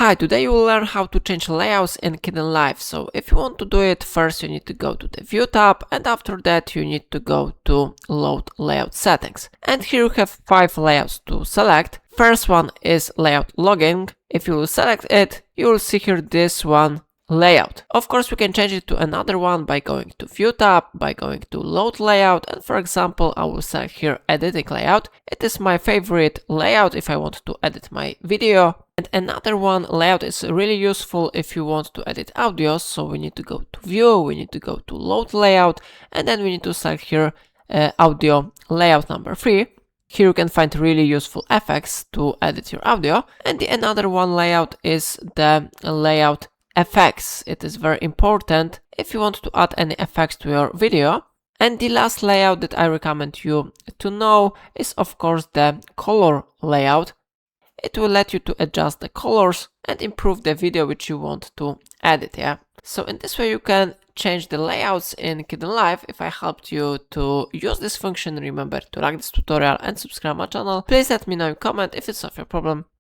Hi, today you will learn how to change layouts in Kdenlive. So if you want to do it, first you need to go to the View tab, and after that you need to go to Load Layout Settings. And here you have 5 layouts to select. First one is Layout Logging. If you will select it, you will see here this one, Layout. Of course, we can change it to another one by going to View tab, by going to Load Layout, and for example, I will select here Editing Layout. It is my favorite layout if I want to edit my video. And another one layout is really useful if you want to edit audios. So we need to go to View, we need to go to Load Layout, and then we need to select here Audio Layout number 3. Here you can find really useful effects to edit your audio. And the another one layout is the Layout Effects. It is very important if you want to add any effects to your video. And the last layout that I recommend you to know is of course the Color Layout. It will let you to adjust the colors and improve the video which you want to edit, yeah? So in this way you can change the layouts in Kdenlive. If I helped you to use this function, remember to like this tutorial and subscribe my channel. Please let me know in comment if it's not your problem.